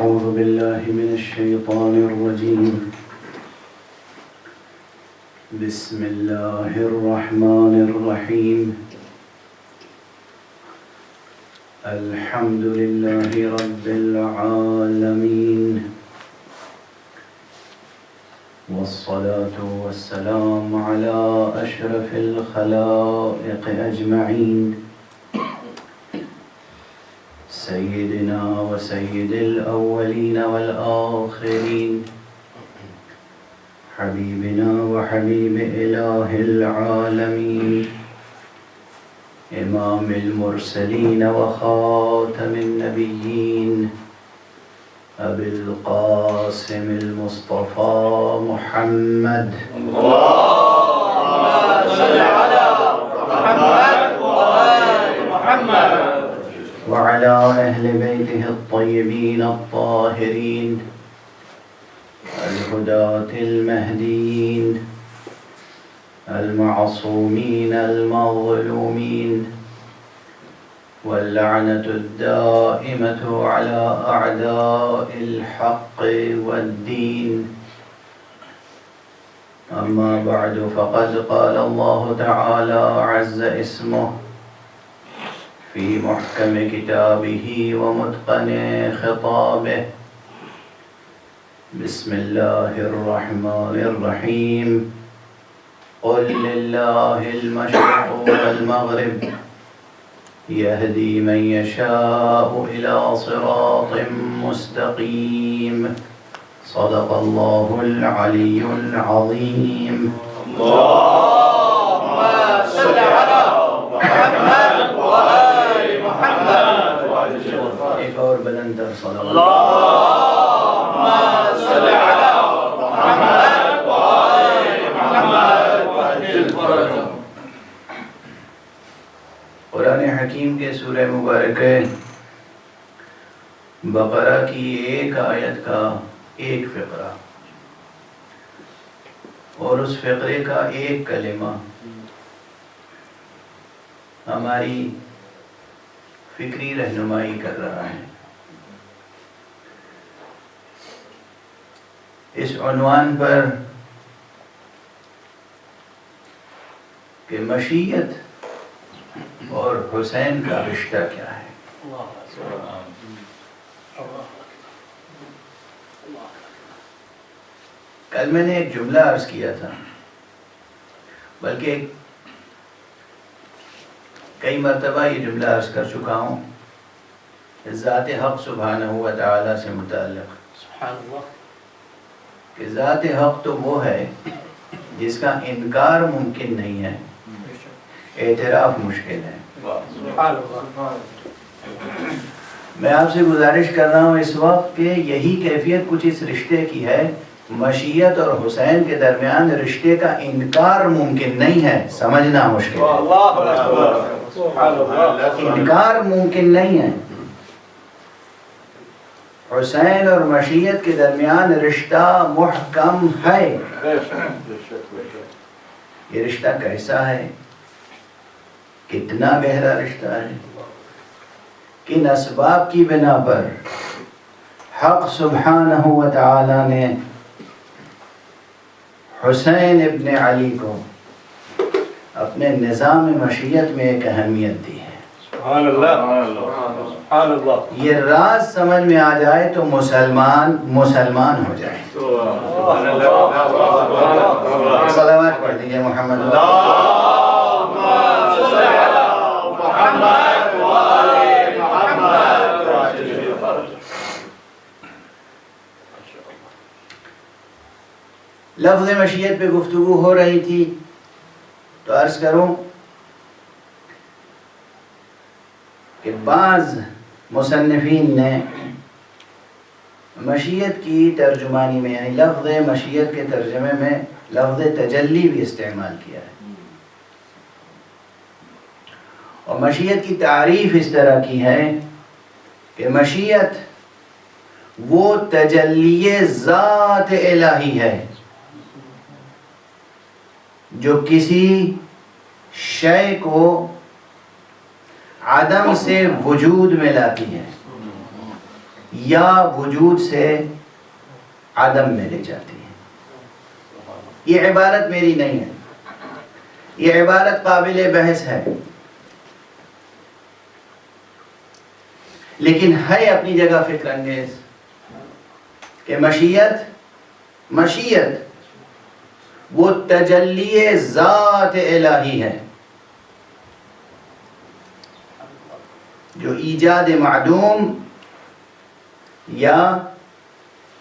أعوذ بالله من الشيطان الرجيم. بسم الله الرحمن الرحيم. الحمد لله رب العالمين، والصلاة والسلام على أشرف الخلائق أجمعين، سيدنا وسيد الأولين والآخرين، حبيبنا وحبيب إله العالمين، إمام المرسلين وخاتم النبيين، أبي القاسم المصطفى محمد. اللهم صل على محمد وآل محمد وعلى أهل بيته الطيبين الطاهرين الهداة المهديين المعصومين المظلومين، واللعنة الدائمة على أعداء الحق والدين. أما بعد، فقد قال الله تعالى عز اسمه في محكم كتابه ومتقن خطابه. بسم الله الرحمن الرحيم. قل لله المشرق والمغرب، يهدي من يشاء إلى صراط مستقيم. صدق الله العلي العظيم. اللهم صل على محمد وآل محمد. ایک اور بلند تر صدق اللهم صل على محمد وآل محمد. قرآن حکیم کے سورہ مبارکہ بقرہ کی ایک آیت کا ایک فقرہ اور اس فقرے کا ایک کلمہ ہماری فکری رہنمائی کر رہا ہے. اس عنوان پر کہ مشیت اور حسین کا رشتہ کیا ہے. کل میں نے ایک جملہ عرض کیا تھا، بلکہ کئی مرتبہ یہ جملہ عرض کر چکا ہوں، ذات حق سبحانہ و تعالی سے متعلق کہ ذات حق تو وہ ہے جس کا انکار ممکن نہیں ہے، اعتراف مشکل ہے. میں آپ سے گزارش کر رہا ہوں اس وقت کہ یہی کیفیت کچھ اس رشتے کی ہے. مشیت اور حسین کے درمیان رشتے کا انکار ممکن نہیں ہے، سمجھنا مشکل ہے. انکار ممکن نہیں ہے. حسین اور مشیت کے درمیان رشتہ محکم ہے. یہ رشتہ کیسا ہے؟ کتنا گہرا رشتہ ہے؟ کن اسباب کی بنا پر حق سبحانہ و تعالی نے حسین ابن علی کو اپنے نظام مشیت میں ایک اہمیت دی ہے. سبحان اللہ. سبحان اللہ. یہ راز سمجھ میں آ جائے تو مسلمان ہو جائے. صلوات پڑھ دیجئے محمد. لفظ مشیت پہ گفتگو ہو رہی تھی تو عرض کروں کہ بعض مصنفین نے مشیت کی ترجمانی میں، یعنی لفظ مشیت کے ترجمے میں لفظ تجلی بھی استعمال کیا ہے، اور مشیت کی تعریف اس طرح کی ہے کہ مشیت وہ تجلی ذات الہی ہے جو کسی شے کو عدم سے وجود میں لاتی ہے. یا وجود سے عدم میں لے جاتی ہے۔ یہ عبارت میری نہیں ہے، یہ عبارت قابل بحث ہے، لیکن ہے اپنی جگہ فکر انگیز کہ مشیت وہ تجلی ذات الہی ہے جو ایجاد معدوم یا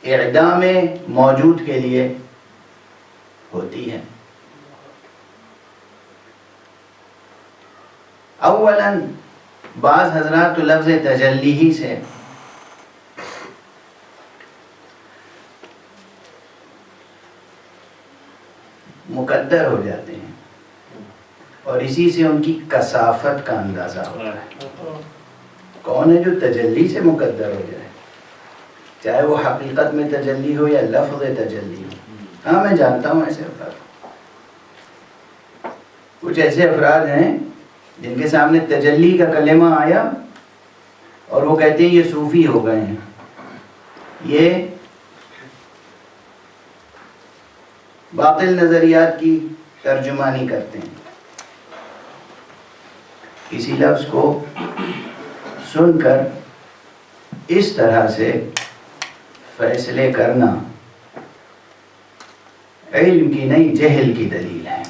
اعدام موجود کے لیے ہوتی ہے۔ اولاً بعض حضرات تو لفظ تجلی ہی سے مقدر ہو جاتے ہیں اور اسی سے ان کی کثافت کا اندازہ ہوتا ہے۔ کون ہے جو تجلی سے مقدر ہو جائے، چاہے وہ حقیقت میں تجلی ہو یا لفظ تجلی ہو؟ ہاں میں جانتا ہوں ایسے افراد، کچھ ایسے افراد ہیں جن کے سامنے تجلی کا کلمہ آیا اور وہ کہتے ہیں یہ صوفی ہو گئے ہیں، یہ باطل نظریات کی ترجمانی کرتے ہیں۔ کسی لفظ کو سن کر اس طرح سے فیصلے کرنا علم کی نہیں جہل کی دلیل ہے۔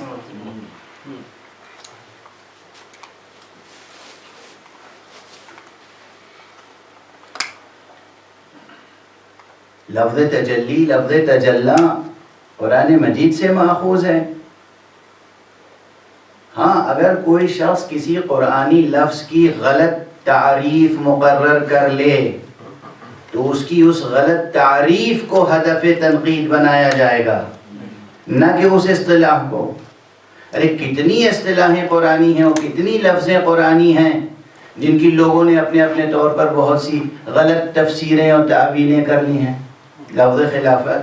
لفظ تجلی، لفظ تجلا قرآن مجید سے ماخوذ ہے۔ ہاں اگر کوئی شخص کسی قرآنی لفظ کی غلط تعریف مقرر کر لے تو اس کی اس غلط تعریف کو ہدف تنقید بنایا جائے گا، نہ کہ اس اصطلاح کو۔ ارے کتنی اصطلاحیں قرآنی ہیں اور کتنی لفظیں قرآنی ہیں جن کی لوگوں نے اپنے اپنے طور پر بہت سی غلط تفسیریں اور تعبیریں کر لی ہیں۔ لفظ خلافت،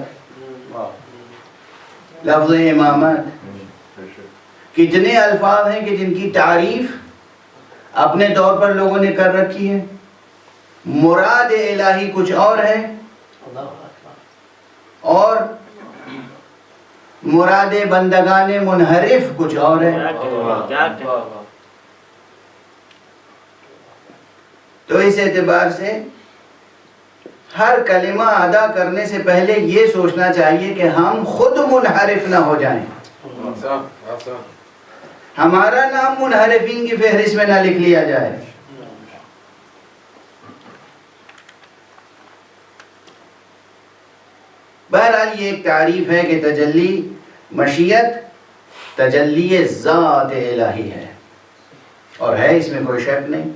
لفظ امامت، کتنے الفاظ ہیں کہ جن کی تعریف اپنے طور پر لوگوں نے کر رکھی ہے۔ مراد الہی کچھ اور ہے اور مراد بندگان منحرف کچھ اور ہے۔ تو اس اعتبار سے ہر کلمہ ادا کرنے سے پہلے یہ سوچنا چاہیے کہ ہم خود منحرف نہ ہو جائیں، ہمارا نام منحرفین کی فہرست میں نہ لکھ لیا جائے۔ بہرحال یہ ایک تعریف ہے کہ تجلی مشیت تجلی ذات الہی ہے، اور ہے اس میں کوئی شک نہیں۔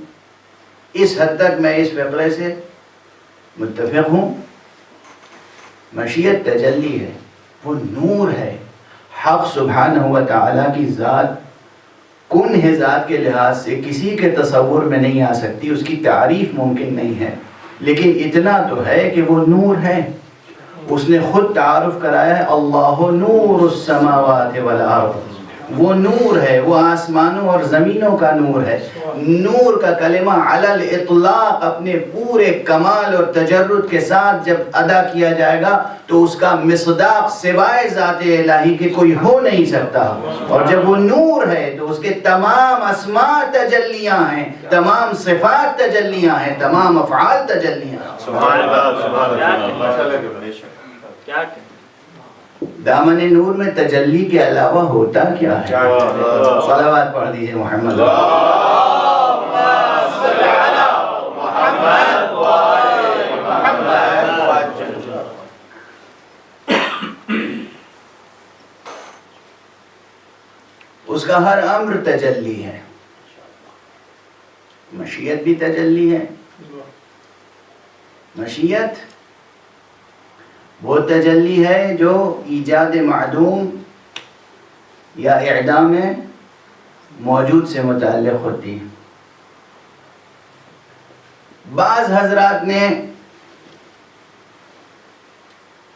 اس حد تک میں اس فقرے سے متفق ہوں۔ مشیت تجلی ہے، وہ نور ہے۔ حق سبحانہ و تعالیٰ کی ذات کن ہے، ذات کے لحاظ سے کسی کے تصور میں نہیں آ سکتی، اس کی تعریف ممکن نہیں ہے، لیکن اتنا تو ہے کہ وہ نور ہے۔ اس نے خود تعارف کرایا ہے، اللہ نور السماوات والارض، وہ نور ہے، وہ آسمانوں اور زمینوں کا نور ہے۔ نور کا کلمہ علی الاطلاق اپنے پورے کمال اور تجرد کے ساتھ جب ادا کیا جائے گا تو اس کا مصداق سوائے ذات الہی کے کوئی ہو نہیں سکتا، اور جب وہ نور ہے تو اس کے تمام اسماء تجلیاں ہیں، تمام صفات تجلیاں ہیں، تمام افعال تجلیاں ہیں۔ سبحان اللہ، سبحان اللہ۔ کیا دامن نور میں تجلی کے علاوہ ہوتا کیا ہے؟ صلوات پڑھ دیجئے محمد۔ اس کا ہر امر تجلی ہے، مشیت بھی تجلی ہے۔ مشیت وہ تجلی ہے جو ایجاد معدوم یا اعدام موجود سے متعلق ہوتی ہے۔ بعض حضرات نے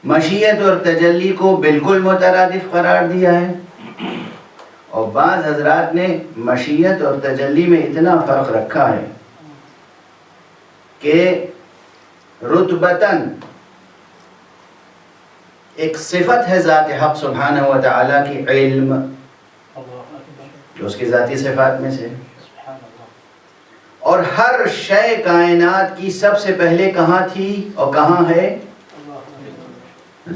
مشیت اور تجلی کو بالکل مترادف قرار دیا ہے، اور بعض حضرات نے مشیت اور تجلی میں اتنا فرق رکھا ہے کہ رتبتاً ایک صفت ہے ذات حق سبحانہ و تعالیٰ کی علم، جو اس کی ذاتی صفات میں سے، اور ہر شے کائنات کی سب سے پہلے کہاں تھی اور کہاں ہے؟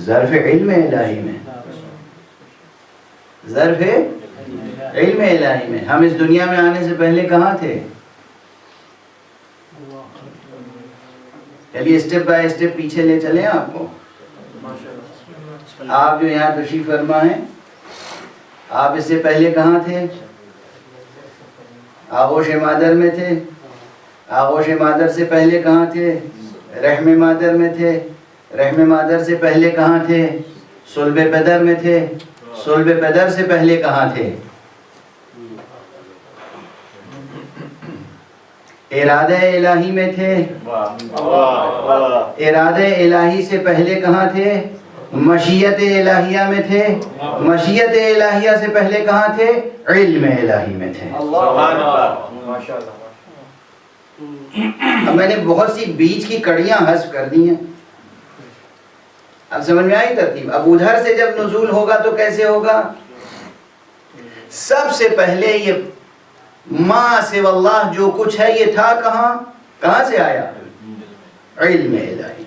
ظرف علم الہی میں، ظرف علم الہی میں۔ ہم اس دنیا میں آنے سے پہلے کہاں تھے؟ چلیے اسٹیپ بائی اسٹیپ پیچھے لے چلیں آپ کو۔ آپ جو یہاں تشریف فرما ہیں، آپ اس سے پہلے کہاں تھے؟ آغوش مادر میں تھے۔ آغوش مادر سے پہلے کہاں تھے؟ رحم مادر میں تھے۔ رحم مادر سے پہلے کہاں تھے؟ صلب پدر میں تھے۔ صلب پدر سے پہلے کہاں تھے؟ ارادہ الہی میں تھے۔ ارادہ الہی سے پہلے کہاں تھے؟ مشیت الہیہ میں تھے۔ مشیت الہیہ سے پہلے کہاں تھے؟ علم الہی میں تھے۔ اب میں نے بہت سی بیچ کی کڑیاں حذف کر دی ہیں، اب سمجھ میں آئی ترتیب؟ اب ادھر سے جب نزول ہوگا تو کیسے ہوگا؟ سب سے پہلے یہ ما سوی اللہ جو کچھ ہے یہ تھا کہاں؟ کہاں سے آیا؟ علم الہی۔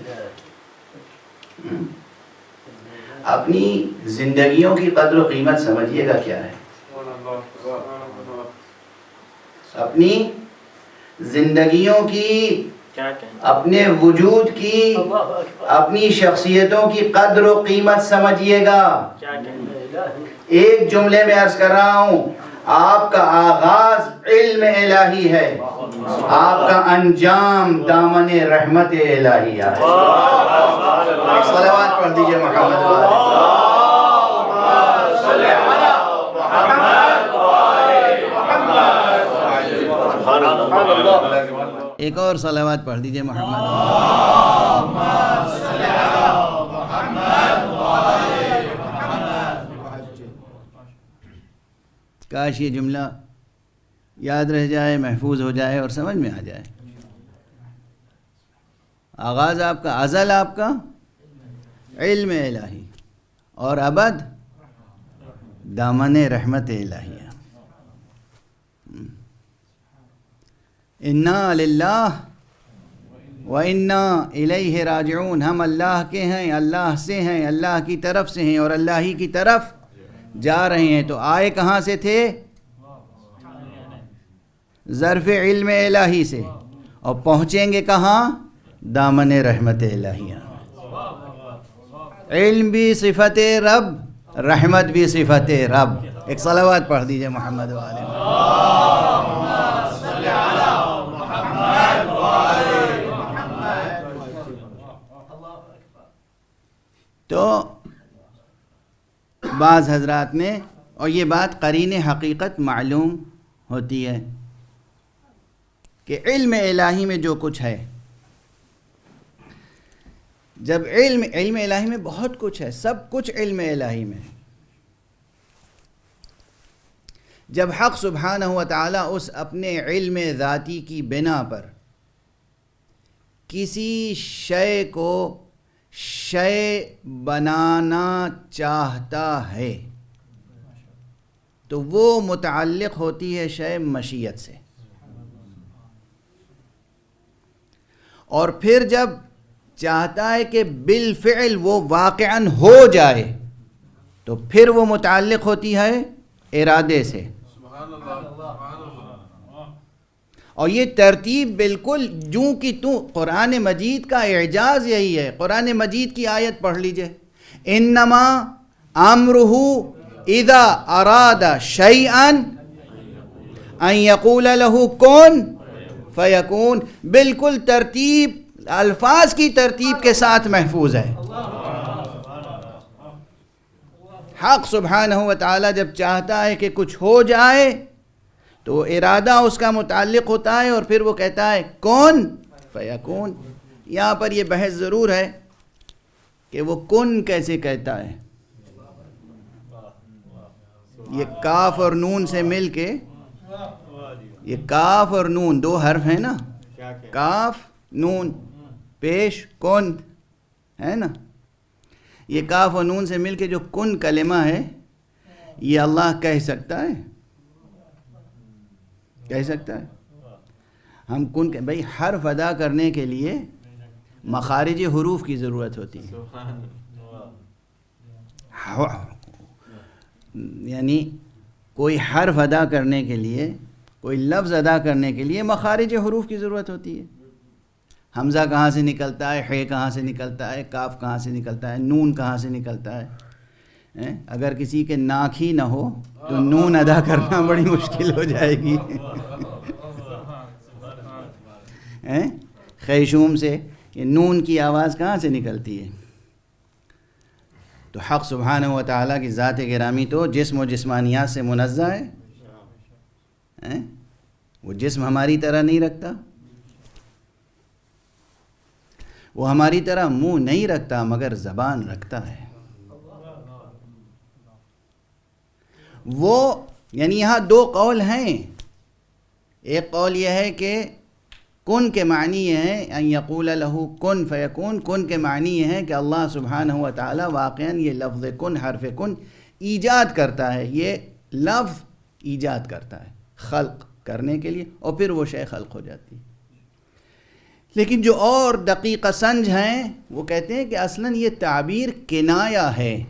اپنی زندگیوں کی قدر و قیمت سمجھیے گا کیا ہے؟ اپنی زندگیوں کی، اپنے وجود کی، اپنی شخصیتوں کی قدر و قیمت سمجھیے گا۔ ایک جملے میں عرض کر رہا ہوں، آپ کا آغاز علم الہی ہے، آپ کا انجام دامن رحمت الہی ہے۔ صلوات پڑھ دیجئے محمد۔ ایک اور صلوات پڑھ دیجئے محمد۔ کاش یہ جملہ یاد رہ جائے، محفوظ ہو جائے اور سمجھ میں آ جائے۔ آغاز آپ کا، ازل آپ کا علم الہی، اور ابد دامن رحمت الہیہ۔ انا للہ و انا الیہ راجعون، ہم اللہ کے ہیں، اللہ سے ہیں، اللہ کی طرف سے ہیں اور اللہ ہی کی طرف جا رہے ہیں۔ تو آئے کہاں سے تھے؟ ظرف علم الہی سے، اور پہنچیں گے کہاں؟ دامن رحمت الہیہ۔ علم بھی صفت رب، رحمت بھی صفت رب۔ ایک صلوات پڑھ دیجئے محمد والے۔ تو بعض حضرات نے، اور یہ بات قرین حقیقت معلوم ہوتی ہے کہ علم الہی میں جو کچھ ہے، جب علم الہی میں بہت کچھ ہے، سب کچھ علم الہی میں، جب حق سبحانہ و تعالیٰ اس اپنے علم ذاتی کی بنا پر کسی شے کو شے بنانا چاہتا ہے تو وہ متعلق ہوتی ہے شے مشیت سے، اور پھر جب چاہتا ہے کہ بالفعل وہ واقعاً ہو جائے تو پھر وہ متعلق ہوتی ہے ارادے سے۔ اور یہ ترتیب بالکل جوں کی توں، قرآن مجید کا اعجاز یہی ہے۔ قرآن مجید کی آیت پڑھ لیجئے، انما امرہ اذا اراد شیئا ان یقول لہ کن فیکون، بالکل ترتیب، الفاظ کی ترتیب کے ساتھ محفوظ ہے۔ حق سبحانہ و تعالیٰ جب چاہتا ہے کہ کچھ ہو جائے تو ارادہ اس کا متعلق ہوتا ہے، اور پھر وہ کہتا ہے کن فیکون۔ یہاں پر یہ بحث ضرور ہے کہ وہ کن کیسے کہتا ہے۔ یہ کاف اور نون سے مل کے، یہ کاف اور نون دو حرف ہیں نا، کاف نون، پیش کن ہے نا. یہ کاف و نون سے مل کے جو کن کلمہ ہے یہ اللہ کہہ سکتا ہے؟ کہہ سکتا ہے؟ ہم کن بھائی حرف ادا کرنے کے لیے مخارج حروف کی ضرورت ہوتی ہے. یعنی کوئی حرف ادا کرنے کے لیے، کوئی لفظ ادا کرنے کے لیے مخارج حروف کی ضرورت ہوتی ہے. حمزہ کہاں سے نکلتا ہے، ح کہاں سے نکلتا ہے، کاف کہاں سے نکلتا ہے، نون کہاں سے نکلتا ہے. اگر کسی کے ناک ہی نہ ہو تو نون ادا کرنا بڑی مشکل ہو جائے گی. خیشوم سے یہ نون کی آواز کہاں سے نکلتی ہے؟ تو حق سبحانہ و تعالیٰ کی ذات گرامی تو جسم و جسمانیات سے منزہ ہے. وہ جسم ہماری طرح نہیں رکھتا، وہ ہماری طرح منہ نہیں رکھتا مگر زبان رکھتا ہے. وہ یعنی یہاں دو قول ہیں. ایک قول یہ ہے کہ کن کے معنی یہ ہے ان یقول لہ کن فیکون. کن کے معنی یہ ہے کہ اللہ سبحانہ و تعالی واقعاً یہ لفظ کن، حرف کن ایجاد کرتا ہے. یہ لفظ ایجاد کرتا ہے خلق کرنے کے لیے، اور پھر وہ شے خلق ہو جاتی ہے. لیکن جو اور دقیقہ سنج ہیں وہ کہتے ہیں کہ اصلاً یہ تعبیر کنایا ہے.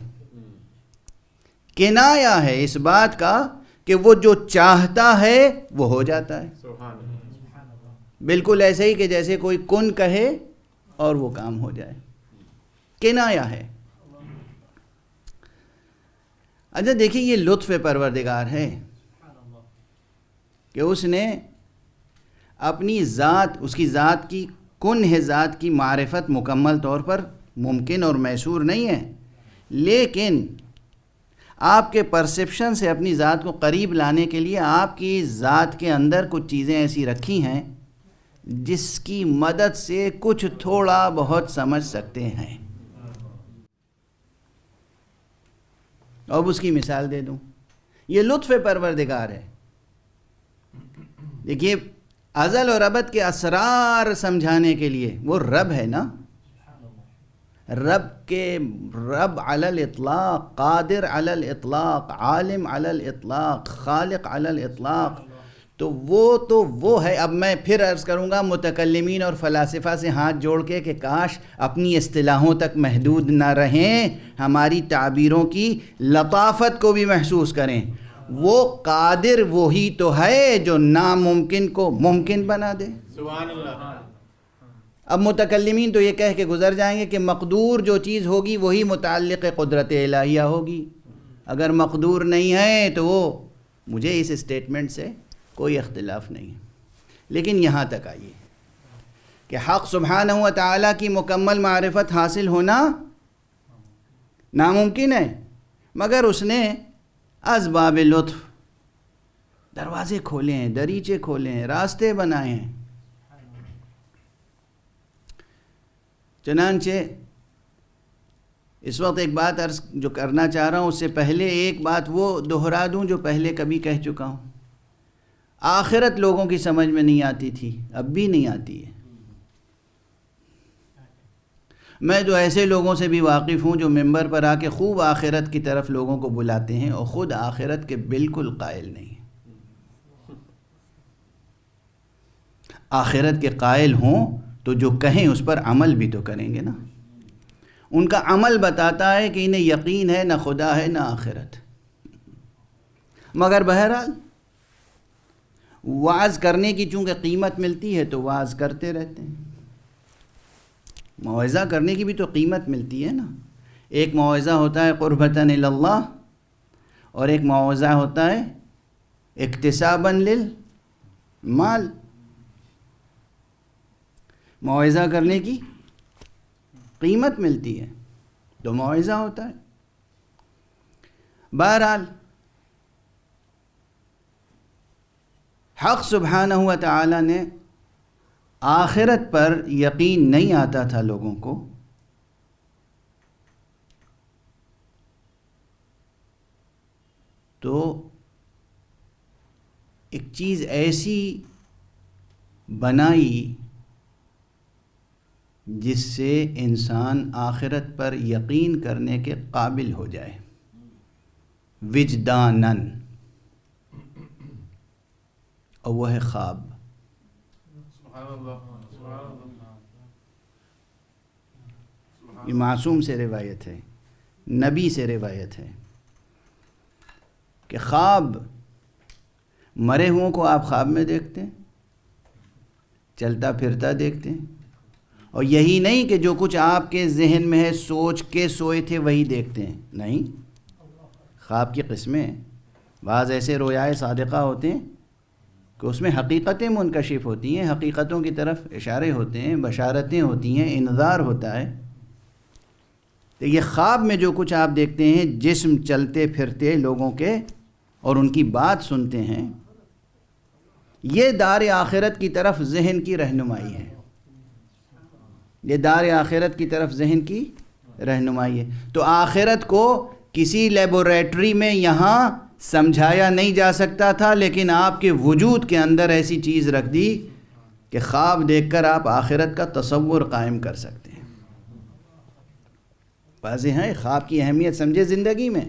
کنایا ہے اس بات کا کہ وہ جو چاہتا ہے وہ ہو جاتا ہے. بالکل ایسے ہی کہ جیسے کوئی کن کہے اور وہ کام ہو جائے. کنایا ہے. اچھا دیکھیں یہ لطف پروردگار ہے کہ اس نے اپنی ذات، اس کی ذات کی کن ہے، ذات کی معرفت مکمل طور پر ممکن اور میسور نہیں ہے، لیکن آپ کے پرسیپشن سے اپنی ذات کو قریب لانے کے لیے آپ کی ذات کے اندر کچھ چیزیں ایسی رکھی ہیں جس کی مدد سے کچھ تھوڑا بہت سمجھ سکتے ہیں. اب اس کی مثال دے دوں. یہ لطف پروردگار ہے. دیکھیے ازل اور ابد کے اسرار سمجھانے کے لیے وہ رب ہے نا. رب علی الاطلاق، قادر علی الاطلاق، عالم علی الاطلاق، خالق علی الاطلاق. تو وہ ہے. اب میں پھر عرض کروں گا متکلمین اور فلاسفہ سے ہاتھ جوڑ کے کہ کاش اپنی اصطلاحوں تک محدود نہ رہیں، ہماری تعبیروں کی لطافت کو بھی محسوس کریں. وہ قادر وہی تو ہے جو ناممکن کو ممکن بنا دے. سبحان اللہ. اب متکلمین تو یہ کہہ کے گزر جائیں گے کہ مقدور جو چیز ہوگی وہی متعلق قدرت الہیہ ہوگی. اگر مقدور نہیں ہے تو وہ مجھے اس اسٹیٹمنٹ سے کوئی اختلاف نہیں. لیکن یہاں تک آئیے کہ حق سبحانہ و تعالیٰ کی مکمل معرفت حاصل ہونا ناممکن ہے، مگر اس نے اسباب لطف دروازے کھولے ہیں، دریچے کھولے ہیں، راستے بنائے ہیں. چنانچہ اس وقت ایک بات عرض جو کرنا چاہ رہا ہوں اس سے پہلے ایک بات وہ دہرا دوں جو پہلے کبھی کہہ چکا ہوں. آخرت لوگوں کی سمجھ میں نہیں آتی تھی، اب بھی نہیں آتی ہے. میں تو ایسے لوگوں سے بھی واقف ہوں جو ممبر پر آ کے خوب آخرت کی طرف لوگوں کو بلاتے ہیں اور خود آخرت کے بالکل قائل نہیں ہیں. آخرت کے قائل ہوں تو جو کہیں اس پر عمل بھی تو کریں گے نا. ان کا عمل بتاتا ہے کہ انہیں یقین ہے نہ خدا ہے نہ آخرت. مگر بہرحال وعظ کرنے کی چونکہ قیمت ملتی ہے تو وعظ کرتے رہتے ہیں. موعظہ کرنے کی بھی تو قیمت ملتی ہے نا. ایک موعظہ ہوتا ہے قربتاً الی اللہ اور ایک موعظہ ہوتا ہے اکتساباً للمال. موعظہ کرنے کی قیمت ملتی ہے تو موعظہ ہوتا ہے. بہرحال حق سبحانہ و تعالی نے آخرت پر یقین نہیں آتا تھا لوگوں کو، تو ایک چیز ایسی بنائی جس سے انسان آخرت پر یقین کرنے کے قابل ہو جائے، وجداناً، اور وہ ہے خواب۔ یہ معصوم سے روایت ہے، نبی سے روایت ہے کہ خواب، مرے ہوں کو آپ خواب میں دیکھتے ہیں، چلتا پھرتا دیکھتے ہیں، اور یہی نہیں کہ جو کچھ آپ کے ذہن میں ہے سوچ کے سوئے تھے وہی دیکھتے ہیں، نہیں، خواب کی قسمیں، بعض ایسے رویائے صادقہ ہوتے ہیں کہ اس میں حقیقتیں منکشف ہوتی ہیں، حقیقتوں کی طرف اشارے ہوتے ہیں، بشارتیں ہوتی ہیں، انذار ہوتا ہے۔ تو یہ خواب میں جو کچھ آپ دیکھتے ہیں، جسم چلتے پھرتے لوگوں کے اور ان کی بات سنتے ہیں، یہ دار آخرت کی طرف ذہن کی رہنمائی ہے، یہ دار آخرت کی طرف ذہن کی رہنمائی ہے۔ تو آخرت کو کسی لیبوریٹری میں یہاں سمجھایا نہیں جا سکتا تھا، لیکن آپ کے وجود کے اندر ایسی چیز رکھ دی کہ خواب دیکھ کر آپ آخرت کا تصور قائم کر سکتے ہیں۔ واضح ہے، خواب کی اہمیت سمجھے زندگی میں۔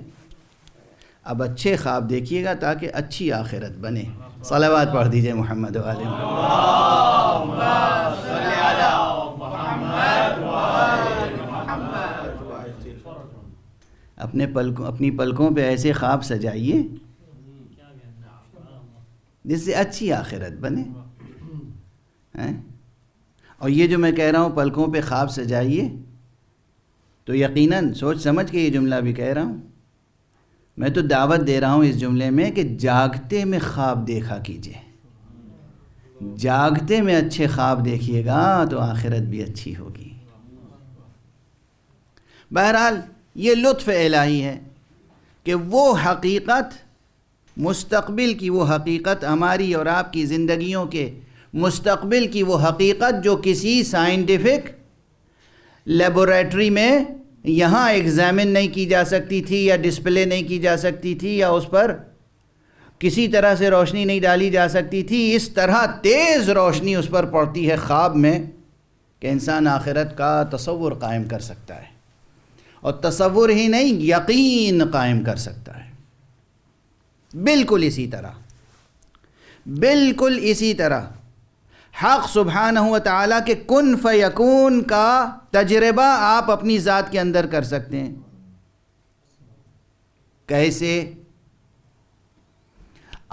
اب اچھے خواب دیکھیے گا تاکہ اچھی آخرت بنے۔ صلوات پڑھ دیجئے محمد و آل محمد۔ اپنی پلکوں پہ ایسے خواب سجائیے جس سے اچھی آخرت بنے۔ اور یہ جو میں کہہ رہا ہوں پلکوں پہ خواب سجائیے، تو یقیناً سوچ سمجھ کے یہ جملہ بھی کہہ رہا ہوں، میں تو دعوت دے رہا ہوں اس جملے میں کہ جاگتے میں خواب دیکھا کیجئے، جاگتے میں اچھے خواب دیکھیے گا تو آخرت بھی اچھی ہوگی۔ بہرحال یہ لطف الہی ہے کہ وہ حقیقت مستقبل کی، وہ حقیقت ہماری اور آپ کی زندگیوں کے مستقبل کی، وہ حقیقت جو کسی سائنٹیفک لیبوریٹری میں یہاں ایگزامن نہیں کی جا سکتی تھی، یا ڈسپلے نہیں کی جا سکتی تھی، یا اس پر کسی طرح سے روشنی نہیں ڈالی جا سکتی تھی، اس طرح تیز روشنی اس پر پڑتی ہے خواب میں کہ انسان آخرت کا تصور قائم کر سکتا ہے، اور تصور ہی نہیں، یقین قائم کر سکتا ہے۔ بالکل اسی طرح، بالکل اسی طرح حق سبحانہ و تعالیٰ کے کن فیکون کا تجربہ آپ اپنی ذات کے اندر کر سکتے ہیں۔ کیسے؟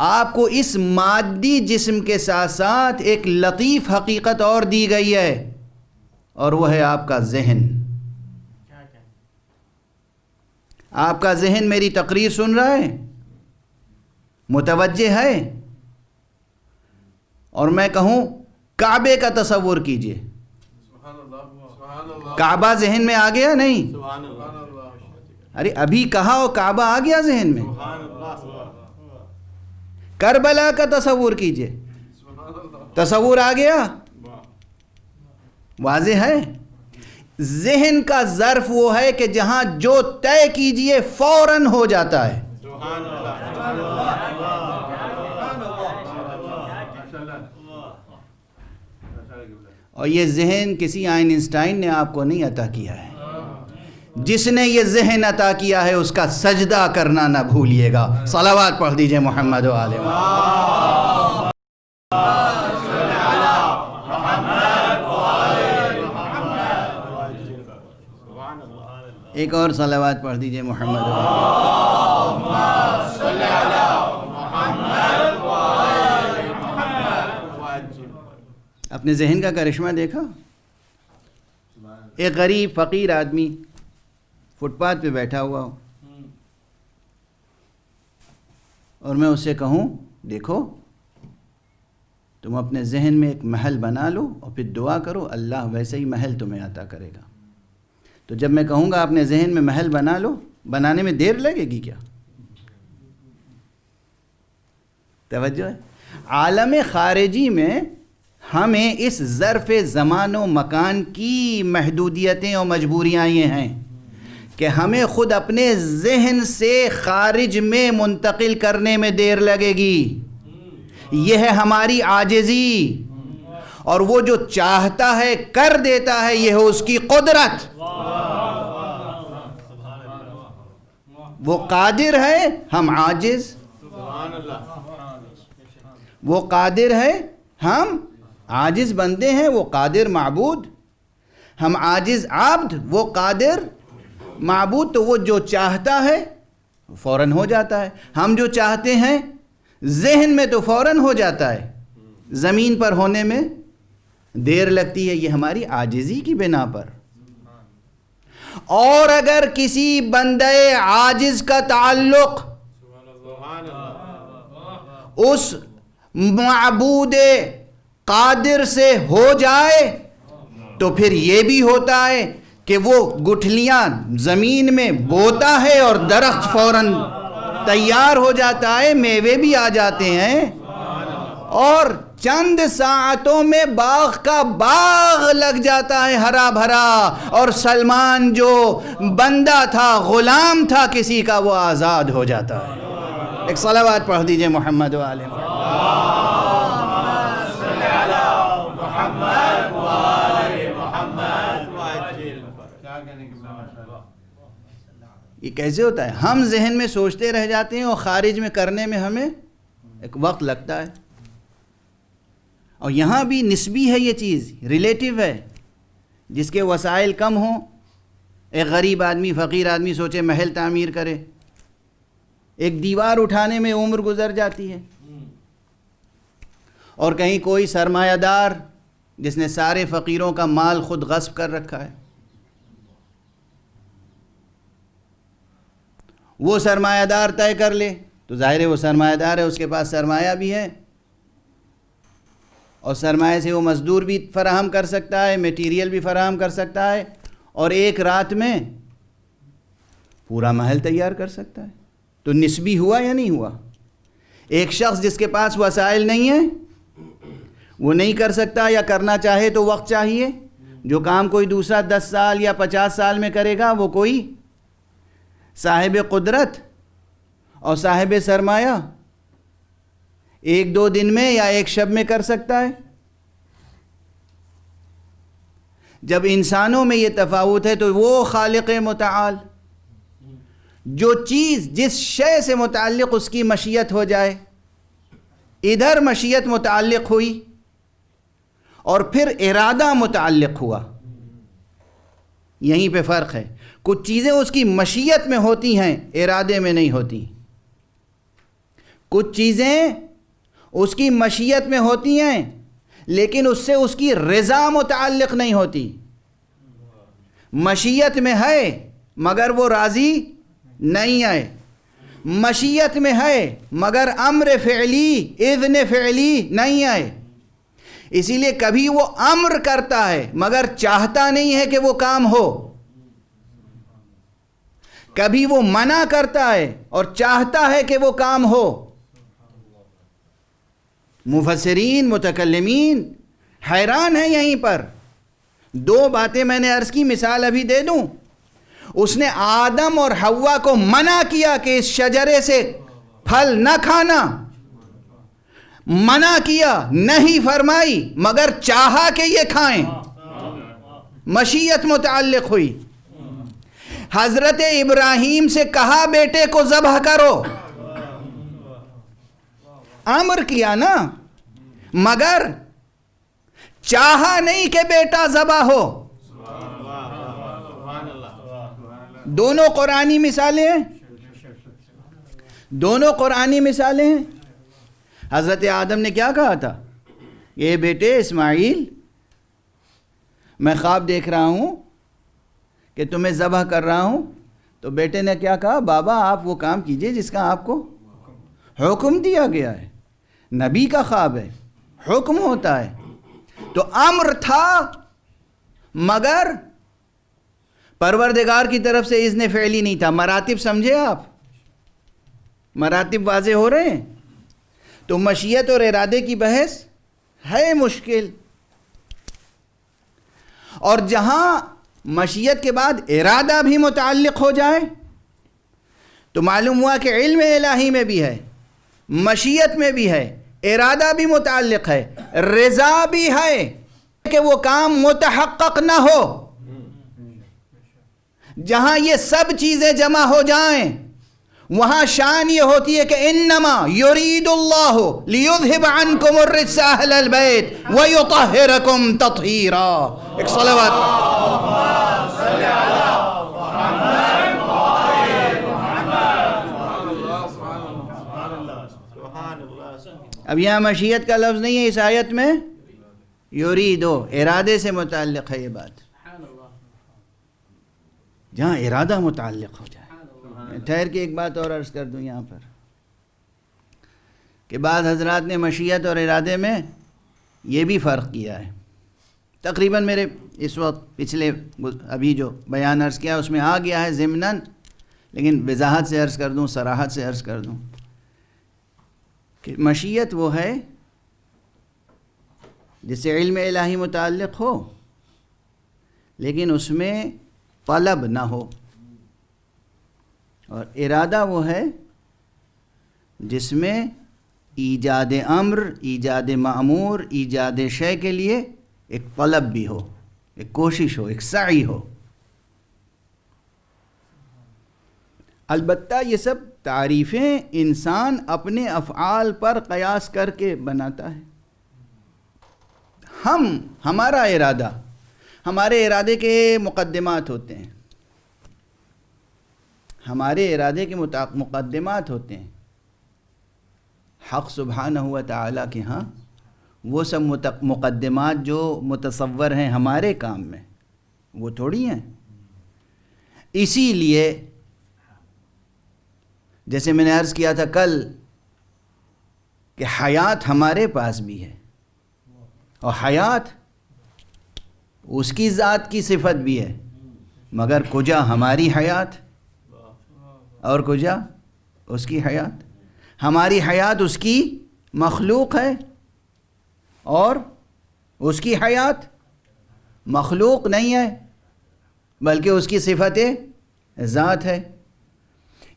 آپ کو اس مادی جسم کے ساتھ ساتھ ایک لطیف حقیقت اور دی گئی ہے، اور وہ ہے آپ کا ذہن۔ آپ کا ذہن میری تقریر سن رہا ہے، متوجہ ہے، اور میں کہوں کعبے کا تصور کیجئے، کعبہ ذہن میں آ گیا؟ نہیں، ارے ابھی کہا ہو کعبہ آ گیا ذہن میں۔ کربلا کا تصور کیجئے، تصور آ گیا، واضح ہے۔ ذہن کا ظرف وہ ہے کہ جہاں جو طے کیجئے فوراً ہو جاتا ہے۔ اور یہ ذہن کسی آئنسٹائن نے آپ کو نہیں عطا کیا ہے۔ جس نے یہ ذہن عطا کیا ہے اس کا سجدہ کرنا نہ بھولیے گا۔ صلوات پڑھ دیجئے محمد و آل محمد۔ ایک اور صلوات پڑھ دیجئے محمد و آل محمد۔ اپنے ذہن کا کرشمہ دیکھا؟ ایک غریب فقیر آدمی فٹ پاتھ پہ بیٹھا ہوا ہو، اور میں اسے کہوں دیکھو تم اپنے ذہن میں ایک محل بنا لو اور پھر دعا کرو، اللہ ویسے ہی محل تمہیں عطا کرے گا۔ تو جب میں کہوں گا اپنے ذہن میں محل بنا لو، بنانے میں دیر لگے گی کیا؟ توجہ ہے۔ عالم خارجی میں ہمیں اس ظرف زمان و مکان کی محدودیتیں اور مجبوریاں یہ ہیں کہ ہمیں خود اپنے ذہن سے خارج میں منتقل کرنے میں دیر لگے گی۔ یہ ہے ہماری عاجزی، اور وہ جو چاہتا ہے کر دیتا ہے، یہ ہے اس کی قدرت۔ وہ قادر ہے، ہم عاجز۔ وہ قادر ہے، ہم عاجز بندے ہیں، وہ قادر معبود۔ ہم عاجز عبد، وہ قادر معبود۔ تو وہ جو چاہتا ہے فوراً ہو جاتا ہے، ہم جو چاہتے ہیں ذہن میں تو فوراً ہو جاتا ہے، زمین پر ہونے میں دیر لگتی ہے، یہ ہماری عاجزی کی بنا پر۔ اور اگر کسی بندے عاجز کا تعلق اس معبود قادر سے ہو جائے تو پھر یہ بھی ہوتا ہے کہ وہ گٹھلیاں زمین میں بوتا ہے اور درخت فوراً تیار ہو جاتا ہے، میوے بھی آ جاتے ہیں، اور چند ساعتوں میں باغ کا باغ لگ جاتا ہے ہرا بھرا، اور سلمان جو بندہ تھا، غلام تھا کسی کا، وہ آزاد ہو جاتا ہے۔ ایک صلوات پڑھ دیجئے محمد و آل محمد۔ یہ کیسے ہوتا ہے؟ ہم ذہن میں سوچتے رہ جاتے ہیں اور خارج میں کرنے میں ہمیں ایک وقت لگتا ہے۔ اور یہاں بھی نسبی ہے یہ چیز، ریلیٹیو ہے۔ جس کے وسائل کم ہوں، ایک غریب آدمی، فقیر آدمی سوچے محل تعمیر کرے، ایک دیوار اٹھانے میں عمر گزر جاتی ہے۔ اور کہیں کوئی سرمایہ دار جس نے سارے فقیروں کا مال خود غصب کر رکھا ہے، وہ سرمایہ دار طے کر لے تو ظاہر ہے وہ سرمایہ دار ہے، اس کے پاس سرمایہ بھی ہے، اور سرمایہ سے وہ مزدور بھی فراہم کر سکتا ہے، میٹیریل بھی فراہم کر سکتا ہے، اور ایک رات میں پورا محل تیار کر سکتا ہے۔ تو نسبی ہوا یا نہیں ہوا؟ ایک شخص جس کے پاس وسائل نہیں ہیں، وہ نہیں کر سکتا، یا کرنا چاہے تو وقت چاہیے۔ جو کام کوئی دوسرا 10 سال یا 50 سال میں کرے گا، وہ کوئی صاحب قدرت اور صاحب سرمایہ 1-2 دن میں یا ایک شب میں کر سکتا ہے۔ جب انسانوں میں یہ تفاوت ہے تو وہ خالق متعال جو چیز جس شے سے متعلق اس کی مشیت ہو جائے، ادھر مشیت متعلق ہوئی اور پھر ارادہ متعلق ہوا، یہیں پہ فرق ہے۔ کچھ چیزیں اس کی مشیت میں ہوتی ہیں، ارادے میں نہیں ہوتی۔ کچھ چیزیں اس کی مشیت میں ہوتی ہیں لیکن اس سے اس کی رضا متعلق نہیں ہوتی۔ مشیت میں ہے مگر وہ راضی نہیں ہے، مشیت میں ہے مگر امر فعلی، اذن فعلی نہیں ہے۔ اسی لیے کبھی وہ امر کرتا ہے مگر چاہتا نہیں ہے کہ وہ کام ہو، کبھی وہ منع کرتا ہے اور چاہتا ہے کہ وہ کام ہو۔ مفسرین، متکلمین حیران ہیں یہیں پر۔ 2 باتیں میں نے عرض کی، مثال ابھی دے دوں۔ اس نے آدم اور حوا کو منع کیا کہ اس شجرے سے پھل نہ کھانا، منع کیا، نہیں فرمائی، مگر چاہا کہ یہ کھائیں، مشیت متعلق ہوئی۔ حضرت ابراہیم سے کہا بیٹے کو ذبح کرو، امر کیا نا، مگر چاہا نہیں کہ بیٹا ذبح ہو۔ دونوں قرآنی مثالیں ہیں، دونوں قرآنی مثالیں ہیں۔ حضرت آدم نے کیا کہا تھا؟ یہ بیٹے اسماعیل، میں خواب دیکھ رہا ہوں کہ تمہیں ذبح کر رہا ہوں۔ تو بیٹے نے کیا کہا؟ بابا آپ وہ کام کیجئے جس کا آپ کو حکم دیا گیا ہے۔ نبی کا خواب ہے، حکم ہوتا ہے۔ تو امر تھا مگر پروردگار کی طرف سے اذن فعلی نہیں تھا۔ مراتب سمجھے آپ؟ مراتب واضح ہو رہے ہیں؟ تو مشیت اور ارادے کی بحث ہے مشکل، اور جہاں مشیت کے بعد ارادہ بھی متعلق ہو جائے تو معلوم ہوا کہ علم الہی میں بھی ہے، مشیت میں بھی ہے، ارادہ بھی متعلق ہے، رضا بھی ہے کہ وہ کام متحقق نہ ہو. جہاں یہ سب چیزیں جمع ہو جائیں وہاں شان یہ ہوتی ہے کہ انما یرید اللہ لیذہب عنکم الرجس اہل البیت ویطہرکم تطہیرا. ایک صلوات. اب یہاں مشیت کا لفظ نہیں ہے اس آیت میں، یریدو، ارادے سے متعلق ہے یہ بات. جہاں ارادہ متعلق ہو جائے. ٹھہر کے ایک بات اور عرض کر دوں یہاں پر کہ بعض حضرات نے مشیت اور ارادے میں یہ بھی فرق کیا ہے. تقریباً میرے اس وقت پچھلے ابھی جو بیان عرض کیا اس میں آ گیا ہے ضمناً، لیکن وضاحت سے عرض کر دوں، صراحت سے عرض کر دوں کہ مشیت وہ ہے جس سے علم الہی متعلق ہو لیکن اس میں طلب نہ ہو، اور ارادہ وہ ہے جس میں ایجاد امر، ایجاد معمور، ایجاد شے کے لیے ایک طلب بھی ہو، ایک کوشش ہو، ایک سعی ہو. البتہ یہ سب تعریفیں انسان اپنے افعال پر قیاس کر کے بناتا ہے. ہمارا ارادہ، ہمارے ارادے کے مقدمات ہوتے ہیں، ہمارے ارادے کے مقدمات ہوتے ہیں. حق سبحانہ و تعالیٰ کے ہاں وہ سب مقدمات جو متصور ہیں ہمارے کام میں وہ تھوڑی ہیں. اسی لیے جیسے میں نے عرض کیا تھا کل کہ حیات ہمارے پاس بھی ہے، اور حیات اس کی ذات کی صفت بھی ہے، مگر کجا ہماری حیات اور کجا اس کی حیات. ہماری حیات اس کی مخلوق ہے اور اس کی حیات مخلوق نہیں ہے بلکہ اس کی صفت ذات ہے.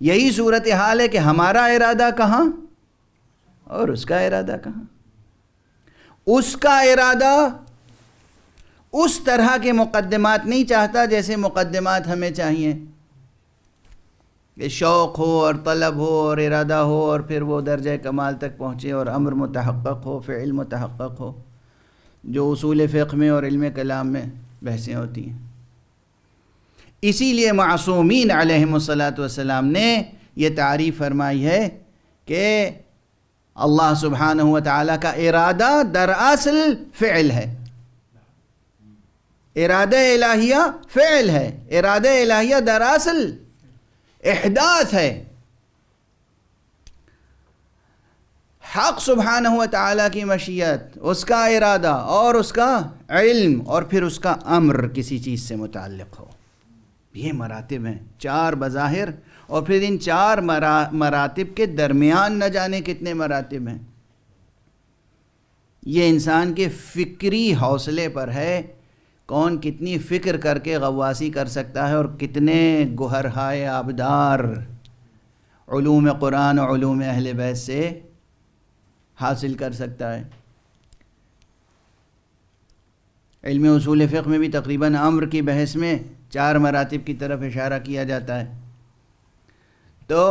یہی صورتحال ہے کہ ہمارا ارادہ کہاں اور اس کا ارادہ کہاں. اس کا ارادہ اس طرح کے مقدمات نہیں چاہتا جیسے مقدمات ہمیں چاہیے کہ شوق ہو اور طلب ہو اور ارادہ ہو اور پھر وہ درجہ کمال تک پہنچے اور امر متحقق ہو، فعل متحقق ہو، جو اصول فقہ میں اور علم کلام میں بحثیں ہوتی ہیں. اسی لیے معصومین علیہم الصلاۃ والسلام نے یہ تعریف فرمائی ہے کہ اللہ سبحانہ و تعالیٰ کا ارادہ دراصل فعل ہے. ارادہ الہیہ فعل ہے، ارادہ الہیہ دراصل احداث ہے. حق سبحانہ و تعالیٰ کی مشیت، اس کا ارادہ اور اس کا علم اور پھر اس کا امر کسی چیز سے متعلق ہو. یہ مراتب ہیں 4 بظاہر، اور پھر ان 4 مراتب کے درمیان نہ جانے کتنے مراتب ہیں. یہ انسان کے فکری حوصلے پر ہے، کون کتنی فکر کر کے غواصی کر سکتا ہے اور کتنے گوہرہائے آبدار علوم قرآن و علوم اہل بیت سے حاصل کر سکتا ہے. علم اصول فقہ میں بھی تقریباً امر کی بحث میں 4 مراتب کی طرف اشارہ کیا جاتا ہے. تو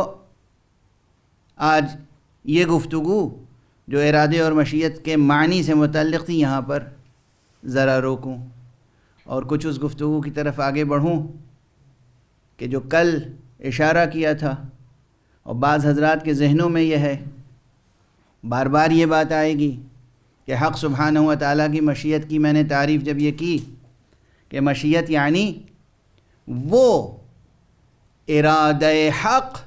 آج یہ گفتگو جو ارادے اور مشیت کے معنی سے متعلق تھی یہاں پر ذرا روکوں اور کچھ اس گفتگو کی طرف آگے بڑھوں کہ جو کل اشارہ کیا تھا اور بعض حضرات کے ذہنوں میں یہ ہے، بار بار یہ بات آئے گی کہ حق سبحانہ و تعالیٰ کی مشیت کی میں نے تعریف جب یہ کی کہ مشیت یعنی وہ ارادہ حق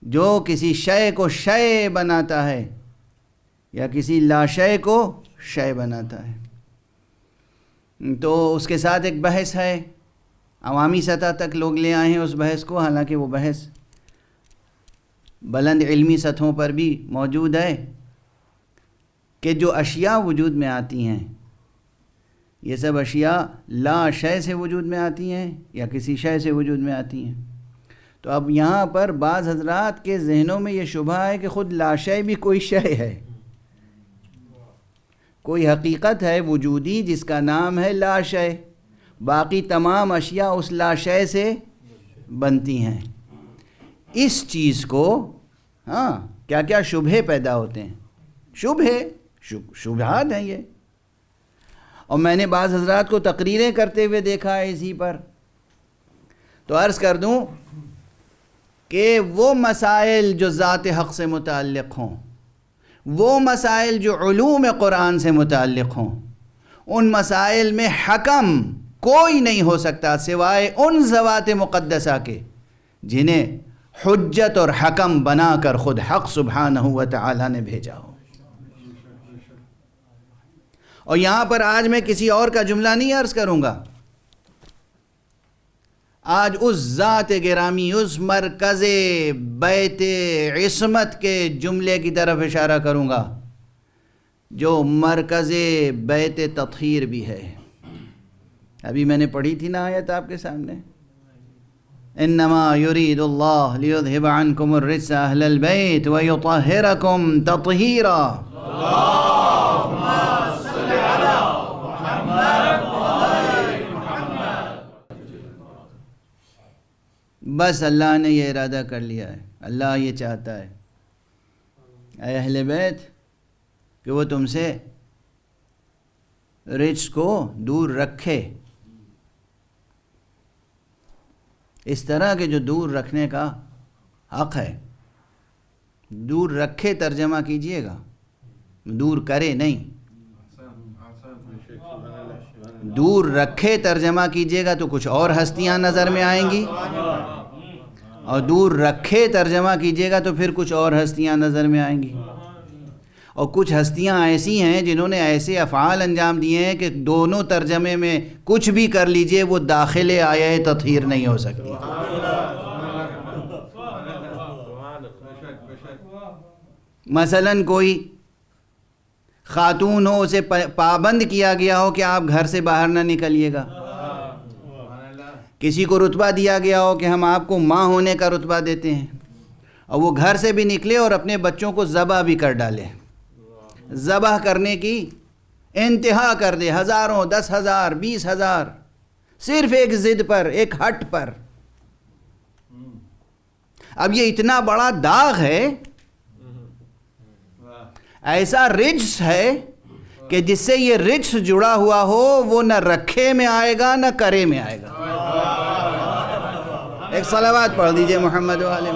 جو کسی شے کو شے بناتا ہے یا کسی لا شے کو شے بناتا ہے. تو اس کے ساتھ ایک بحث ہے، عوامی سطح تک لوگ لے آئے ہیں اس بحث کو، حالانکہ وہ بحث بلند علمی سطحوں پر بھی موجود ہے کہ جو اشیاء وجود میں آتی ہیں یہ سب اشیاء لا شے سے وجود میں آتی ہیں یا کسی شے سے وجود میں آتی ہیں. تو تو اب یہاں پر بعض حضرات کے ذہنوں میں یہ شبہ ہے کہ خود لاشے بھی کوئی شے ہے، کوئی حقیقت ہے وجودی جس کا نام ہے لاشے، باقی تمام اشیاء اس لاشے سے بنتی ہیں۔ اس چیز کو کیا کیا شبہے پیدا ہوتے ہیں، شبہات ہیں یہ، اور میں نے بعض حضرات کو تقریریں کرتے ہوئے دیکھا ہے اسی پر۔ تو عرض کر دوں کہ وہ مسائل جو ذات حق سے متعلق ہوں، وہ مسائل جو علوم قرآن سے متعلق ہوں، ان مسائل میں حکم کوئی نہیں ہو سکتا سوائے ان ذوات مقدسہ کے جنہیں حجت اور حکم بنا کر خود حق سبحانہ و تعالی نے بھیجا ہو۔ اور یہاں پر آج میں کسی اور کا جملہ نہیں عرض کروں گا، آج اس ذات گرامی، اس مرکز بیت عصمت کے جملے کی طرف اشارہ کروں گا جو مرکز بیت تطہیر بھی ہے۔ ابھی میں نے پڑھی تھی نا آیت آپ کے سامنے، انما یرید اللہ لیذھب عنکم الرجس اہل البیت ویطہرکم تطہیرا۔ بس اللہ نے یہ ارادہ کر لیا ہے، اللہ یہ چاہتا ہے اے اہل بیت کہ وہ تم سے رجس کو دور رکھے، اس طرح کے جو دور رکھنے کا حق ہے۔ دور رکھے ترجمہ کیجئے گا، دور کرے نہیں، دور رکھے ترجمہ کیجئے گا تو کچھ اور ہستیاں نظر میں آئیں گی، اور دور رکھے ترجمہ کیجئے گا تو پھر کچھ اور ہستیاں نظر میں آئیں گی، اور کچھ ہستیاں ایسی ہیں جنہوں نے ایسے افعال انجام دیے ہیں کہ دونوں ترجمے میں کچھ بھی کر لیجئے وہ داخل آیہ تطہیر نہیں ہو سکتی۔ مثلا کوئی خاتون ہو، اسے پابند کیا گیا ہو کہ آپ گھر سے باہر نہ نکلیے گا، کسی کو رتبہ دیا گیا ہو کہ ہم آپ کو ماں ہونے کا رتبہ دیتے ہیں، اور وہ گھر سے بھی نکلے اور اپنے بچوں کو ذبح بھی کر ڈالے، ذبح کرنے کی انتہا کر دے، ہزاروں، 10,000، 20,000، صرف ایک ضد پر، ایک ہٹ پر۔ اب یہ اتنا بڑا داغ ہے، ایسا رجس ہے کہ جس سے یہ رجس جڑا ہوا ہو وہ نہ رکھے میں آئے گا نہ کرے میں آئے گا۔ ایک صلوات پڑھ دیجئے محمد و آل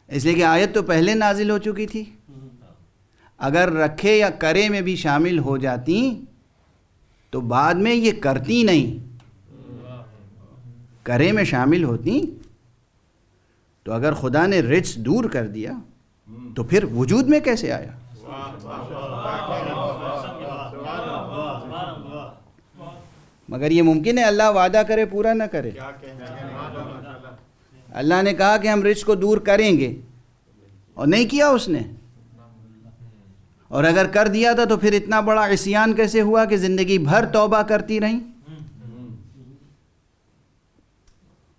اس لیے کہ آیت تو پہلے نازل ہو چکی تھی، اگر رکھے یا کرے میں بھی شامل ہو جاتی تو بعد میں یہ کرتی نہیں، کرے میں شامل ہوتی تو اگر خدا نے رجس دور کر دیا تو پھر وجود میں کیسے آیا؟ مگر یہ ممکن ہے اللہ وعدہ کرے پورا نہ کرے۔ اللہ نے کہا کہ ہم رجس کو دور کریں گے اور نہیں کیا اس نے، اور اگر کر دیا تھا تو پھر اتنا بڑا عصیان کیسے ہوا کہ زندگی بھر توبہ کرتی رہیں،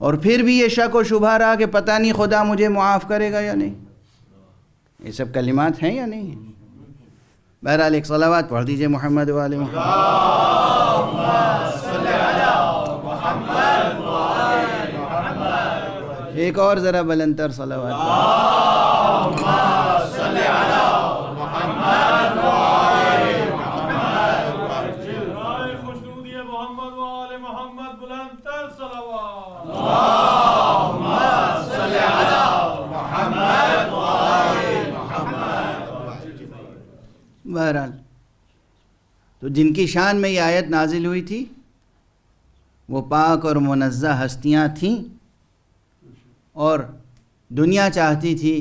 اور پھر بھی یہ شک و شبہ رہا کہ پتہ نہیں خدا مجھے معاف کرے گا یا نہیں۔ یہ سب کلمات ہیں یا نہیں ہیں؟ بہرحال ایک صلوات پڑھ دیجئے محمد و آل محمد۔ ایک اور ذرا بلندتر صلوات۔ بہرحال تو جن کی شان میں یہ آیت نازل ہوئی تھی وہ پاک اور منزہ ہستیاں تھیں، اور دنیا چاہتی تھی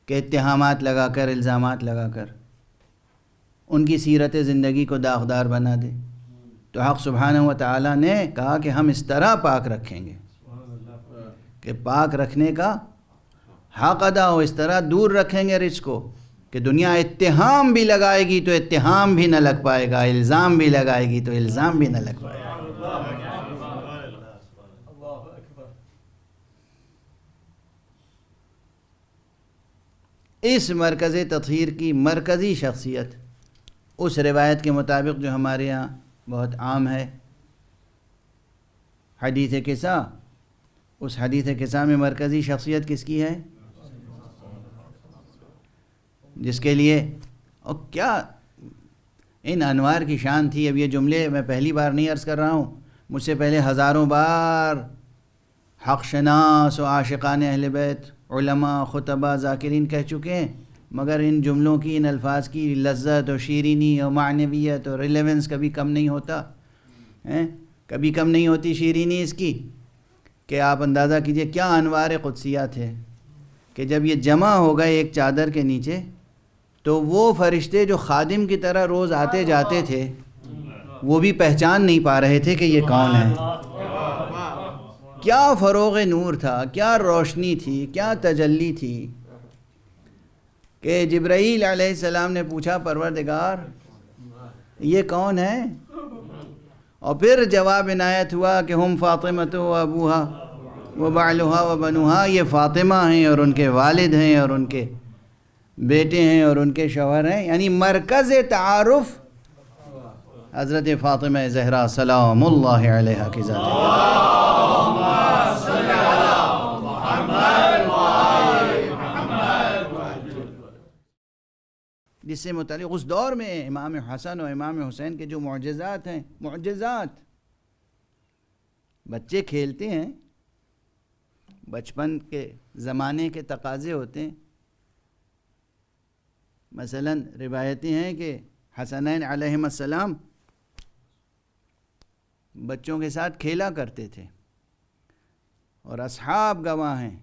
کہ اتہامات لگا کر، الزامات لگا کر ان کی سیرت زندگی کو داغدار بنا دے، تو حق سبحانہ و تعالی نے کہا کہ ہم اس طرح پاک رکھیں گے کہ پاک رکھنے کا حق ادا ہو، اس طرح دور رکھیں گے رزق کو کہ دنیا اتہام بھی لگائے گی تو اتہام بھی نہ لگ پائے گا، الزام بھی لگائے گی تو الزام بھی نہ لگ پائے گا۔ اس مرکز تطہیر کی مرکزی شخصیت اس روایت کے مطابق جو ہمارے یہاں بہت عام ہے، حدیث کسا، اس حدیث کسا میں مرکزی شخصیت کس کی ہے؟ جس کے لیے اور کیا ان انوار کی شان تھی۔ اب یہ جملے میں پہلی بار نہیں عرض کر رہا ہوں، مجھ سے پہلے ہزاروں بار حق شناس و عاشقان اہل بیت، علماء، خطبہ، ذاکرین کہہ چکے ہیں، مگر ان جملوں کی، ان الفاظ کی لذت اور شیرینی اور معنویت اور ریلیونس کبھی کم نہیں ہوتا، کبھی کم نہیں ہوتی شیرینی اس کی، کہ آپ اندازہ کیجئے کیا انوار قدسیہ تھے کہ جب یہ جمع ہو گئے ایک چادر کے نیچے تو وہ فرشتے جو خادم کی طرح روز آتے جاتے تھے وہ بھی پہچان نہیں پا رہے تھے کہ یہ کون ہے۔ کیا فروغ نور تھا، کیا روشنی تھی، کیا تجلی تھی کہ جبرائیل علیہ السلام نے پوچھا پروردگار یہ کون ہے؟ اور پھر جواب عنایت ہوا کہ ہم فاطمہ و ابوہا و بعلہا و بنوہا، یہ فاطمہ ہیں اور ان کے والد ہیں اور ان کے بیٹے ہیں اور ان کے شوہر ہیں، یعنی مرکز تعارف حضرت فاطمہ زہرا سلام اللہ علیہا کی ذات ہے۔ جس سے متعلق اس دور میں امام حسن و امام حسین کے جو معجزات ہیں، معجزات، بچے کھیلتے ہیں، بچپن کے زمانے کے تقاضے ہوتے ہیں۔ مثلا روایتیں ہیں کہ حسنین علیہم السلام بچوں کے ساتھ کھیلا کرتے تھے، اور اصحاب گواہ ہیں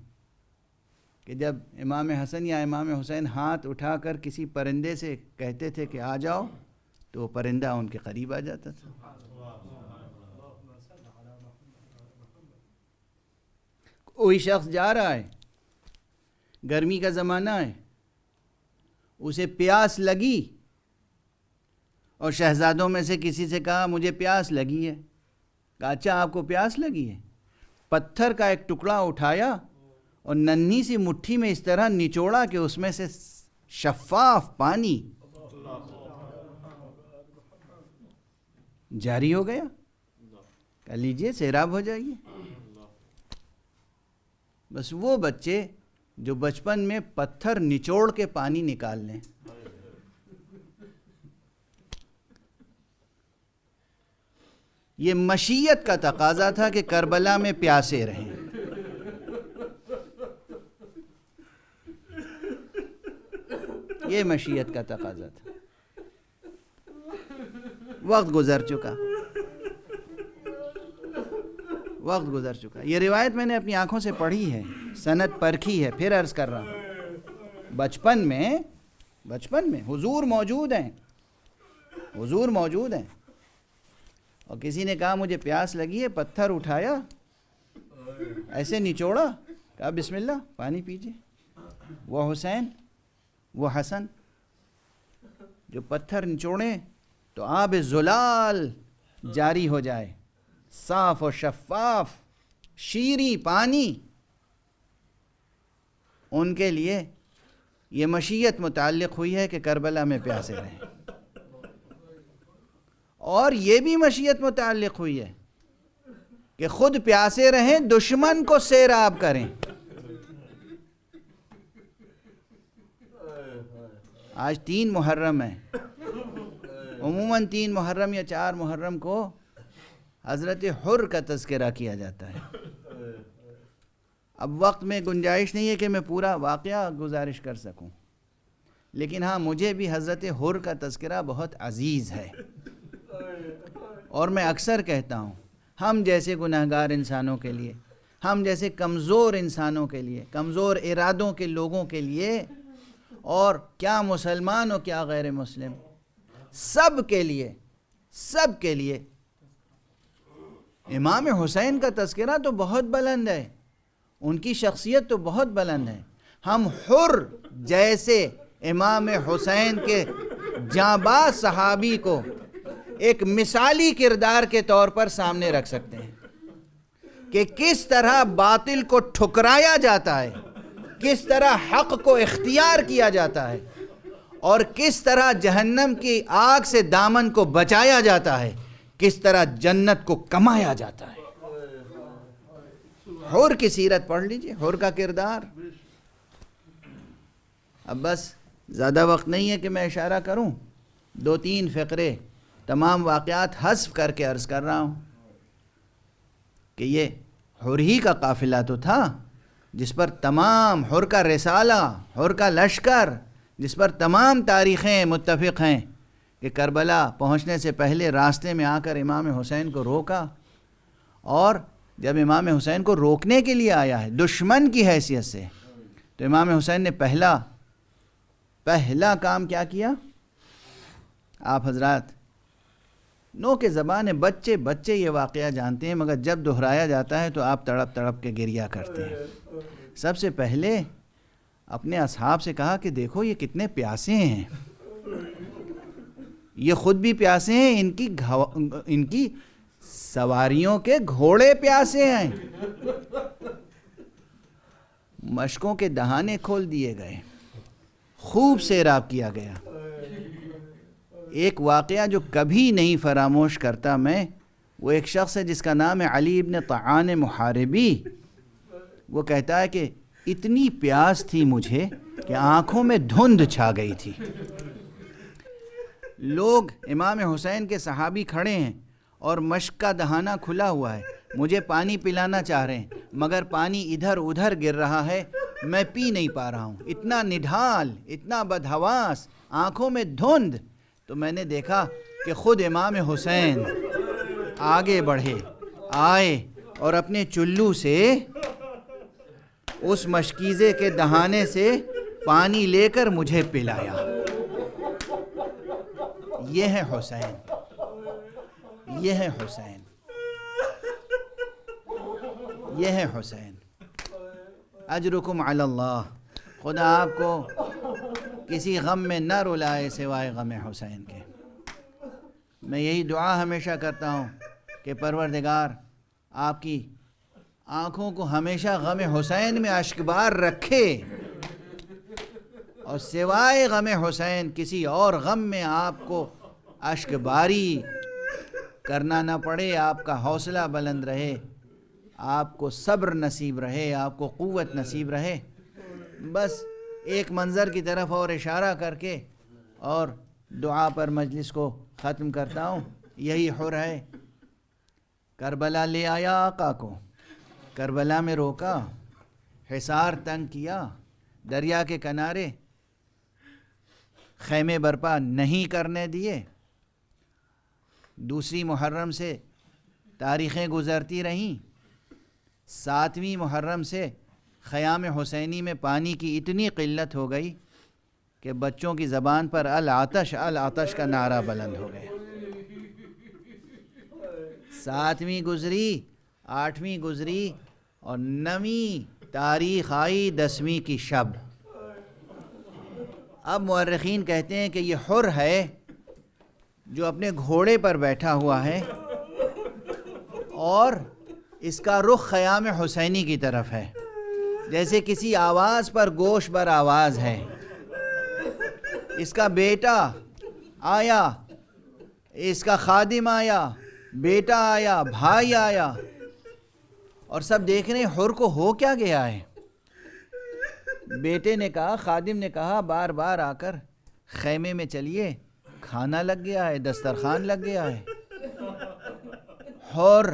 کہ جب امام حسن یا امام حسین ہاتھ اٹھا کر کسی پرندے سے کہتے تھے کہ آ جاؤ تو وہ پرندہ ان کے قریب آ جاتا تھا۔ کوئی شخص جا رہا ہے، گرمی کا زمانہ ہے، اسے پیاس لگی اور شہزادوں میں سے کسی سے کہا مجھے پیاس لگی ہے، کہا اچھا آپ کو پیاس لگی ہے، پتھر کا ایک ٹکڑا اٹھایا اور ننھی سی مٹھی میں اس طرح نچوڑا کہ اس میں سے شفاف پانی جاری ہو گیا، کہا لیجئے سیراب ہو جائیے۔ بس وہ بچے جو بچپن میں پتھر نچوڑ کے پانی نکال لیں، یہ مشیت کا تقاضا تھا کہ کربلا میں پیاسے رہیں۔ یہ مشیت کا تقاضا تھا۔ وقت گزر چکا، وقت گزر چکا۔ یہ روایت میں نے اپنی آنکھوں سے پڑھی ہے، سند پرکھی ہے، پھر عرض کر رہا ہوں۔ بچپن میں حضور موجود ہیں، حضور موجود ہیں، اور کسی نے کہا مجھے پیاس لگی ہے، پتھر اٹھایا، ایسے نچوڑا، کہا بسم اللہ پانی پیجئے۔ وہ حسین، وہ حسن جو پتھر نچوڑیں تو آب زلال جاری ہو جائے، صاف و شفاف شیریں پانی، ان کے لیے یہ مشیت متعلق ہوئی ہے کہ کربلا میں پیاسے رہیں، اور یہ بھی مشیت متعلق ہوئی ہے کہ خود پیاسے رہیں، دشمن کو سیراب کریں۔ آج 3 محرم ہے، عموماً 3 محرم یا 4 محرم کو حضرت حر کا تذکرہ کیا جاتا ہے۔ اب وقت میں گنجائش نہیں ہے کہ میں پورا واقعہ گزارش کر سکوں، لیکن ہاں مجھے بھی حضرت حر کا تذکرہ بہت عزیز ہے، اور میں اکثر کہتا ہوں ہم جیسے گناہگار انسانوں کے لیے، ہم جیسے کمزور انسانوں کے لیے، کمزور ارادوں کے لوگوں کے لیے، اور کیا مسلمان ہو کیا غیر مسلم، سب کے لیے امام حسین کا تذکرہ تو بہت بلند ہے، ان کی شخصیت تو بہت بلند ہے۔ ہم حر جیسے امام حسین کے جانباز صحابی کو ایک مثالی کردار کے طور پر سامنے رکھ سکتے ہیں کہ کس طرح باطل کو ٹھکرایا جاتا ہے، کس طرح حق کو اختیار کیا جاتا ہے، اور کس طرح جہنم کی آگ سے دامن کو بچایا جاتا ہے، کس طرح جنت کو کمایا جاتا ہے۔ حر کی سیرت پڑھ لیجئے، حر کا کردار۔ اب بس زیادہ وقت نہیں ہے کہ میں اشارہ کروں، 2-3 فقرے تمام واقعات حذف کر کے عرض کر رہا ہوں کہ یہ حر ہی کا قافلہ تو تھا جس پر تمام حر کا رسالہ، حر کا لشکر، جس پر تمام تاریخیں متفق ہیں کہ کربلا پہنچنے سے پہلے راستے میں آ کر امام حسین کو روکا، اور جب امام حسین کو روکنے کے لیے آیا ہے دشمن کی حیثیت سے، تو امام حسین نے پہلا کام کیا کیا؟ آپ حضرات نو کے زبان بچے یہ واقعہ جانتے ہیں، مگر جب دہرایا جاتا ہے تو آپ تڑپ تڑپ کے گریہ کرتے ہیں۔ سب سے پہلے اپنے اصحاب سے کہا کہ دیکھو یہ کتنے پیاسے ہیں، یہ خود بھی پیاسے ہیں، ان کی سواریوں کے گھوڑے پیاسے ہیں۔ مشکوں کے دہانے کھول دیے گئے، خوب سیراب کیا گیا۔ ایک واقعہ جو کبھی نہیں فراموش کرتا میں، وہ ایک شخص ہے جس کا نام ہے علی ابن طعان محاربی۔ وہ کہتا ہے کہ اتنی پیاس تھی مجھے کہ آنکھوں میں دھند چھا گئی تھی۔ لوگ امام حسین کے صحابی کھڑے ہیں اور مشک کا دہانہ کھلا ہوا ہے، مجھے پانی پلانا چاہ رہے ہیں، مگر پانی ادھر ادھر گر رہا ہے، میں پی نہیں پا رہا ہوں، اتنا نڈھال، اتنا بدحواس، آنکھوں میں دھند۔ تو میں نے دیکھا کہ خود امام حسین آگے بڑھے، آئے اور اپنے چلو سے اس مشکیزے کے دہانے سے پانی لے کر مجھے پلایا۔ یہ ہے حسین، یہ ہے حسین، یہ ہے حسین۔ اجرکم علی اللہ، خدا آپ کو کسی غم میں نہ رلائے سوائے غم حسین کے۔ میں یہی دعا ہمیشہ کرتا ہوں کہ پروردگار آپ کی آنکھوں کو ہمیشہ غم حسین میں اشکبار رکھے، اور سوائے غم حسین کسی اور غم میں آپ کو اشکباری کرنا نہ پڑے۔ آپ کا حوصلہ بلند رہے، آپ کو صبر نصیب رہے، آپ کو قوت نصیب رہے۔ بس ایک منظر کی طرف اور اشارہ کر کے اور دعا پر مجلس کو ختم کرتا ہوں۔ یہی حر ہے، کربلا لے آیا آقا کو، کربلا میں روکا، حصار تنگ کیا، دریا کے کنارے خیمے برپا نہیں کرنے دیے۔ دوسری محرم سے تاریخیں گزرتی رہیں، 7ویں محرم سے خیام حسینی میں پانی کی اتنی قلت ہو گئی کہ بچوں کی زبان پر العطش العطش کا نعرہ بلند ہو گیا۔ 7ویں گزری، 8ویں گزری، اور 9ویں تاریخ آئی 10ویں کی شب۔ اب مورخین کہتے ہیں کہ یہ حر ہے جو اپنے گھوڑے پر بیٹھا ہوا ہے اور اس کا رخ خیام حسینی کی طرف ہے، جیسے کسی آواز پر گوش بر آواز ہے۔ اس کا بیٹا آیا، اس کا خادم آیا، بیٹا آیا، بھائی آیا، اور سب دیکھ رہے ہیں حر کو ہو کیا گیا ہے۔ بیٹے نے کہا، خادم نے کہا بار بار آ کر خیمے میں چلیے، کھانا لگ گیا ہے، دسترخوان لگ گیا ہے۔ حر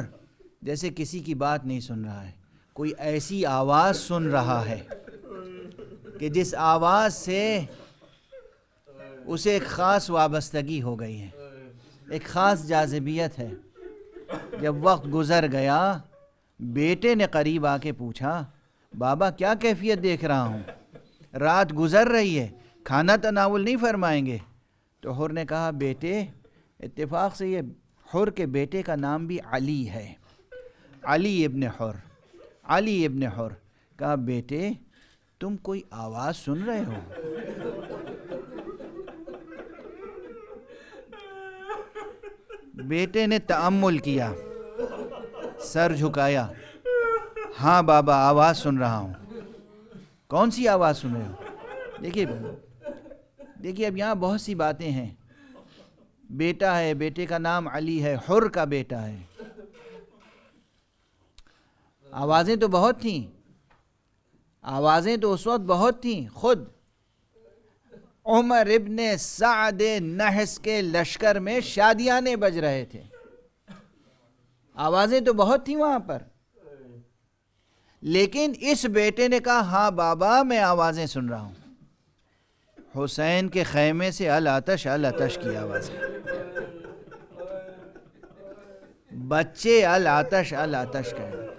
جیسے کسی کی بات نہیں سن رہا ہے، کوئی ایسی آواز سن رہا ہے کہ جس آواز سے اسے ایک خاص وابستگی ہو گئی ہے، ایک خاص جاذبیت ہے۔ جب وقت گزر گیا، بیٹے نے قریب آ کے پوچھا، بابا کیا کیفیت دیکھ رہا ہوں، رات گزر رہی ہے، کھانا تناول نہیں فرمائیں گے؟ تو حر نے کہا، بیٹے، اتفاق سے یہ حر کے بیٹے کا نام بھی علی ہے، علی ابن حر، علی ابن حر۔ کہا، بیٹے تم کوئی آواز سن رہے ہو؟ بیٹے نے تأمل کیا، سر جھکایا، ہاں بابا آواز سن رہا ہوں۔ کون سی آواز سن رہے ہو؟ دیکھیے اب یہاں بہت سی باتیں ہیں۔ بیٹا ہے، بیٹے کا نام علی ہے، حر کا بیٹا ہے۔ آوازیں تو بہت تھیں، آوازیں تو اس وقت بہت تھیں۔ خود عمر ابن سعد نحس کے لشکر میں شادیانے بج رہے تھے، آوازیں تو بہت تھیں وہاں پر، لیکن اس بیٹے نے کہا ہاں بابا میں آوازیں سن رہا ہوں۔ حسین کے خیمے سے الاتش الاتش کی آوازیں، بچے الاتش الاتش کہہ رہے۔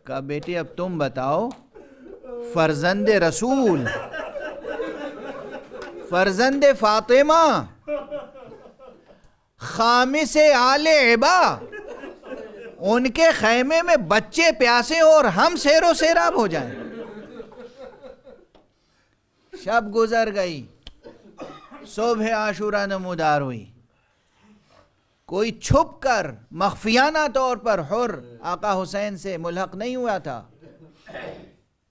کہا بیٹے اب تم بتاؤ، فرزند رسول، فرزند فاطمہ، خامس آل عبا، ان کے خیمے میں بچے پیاسے اور ہم سیر و سیراب ہو جائیں۔ شب گزر گئی، صبح عاشورہ نمودار ہوئی، کوئی چھپ کر مخفیانہ طور پر حر آقا حسین سے ملحق نہیں ہوا تھا۔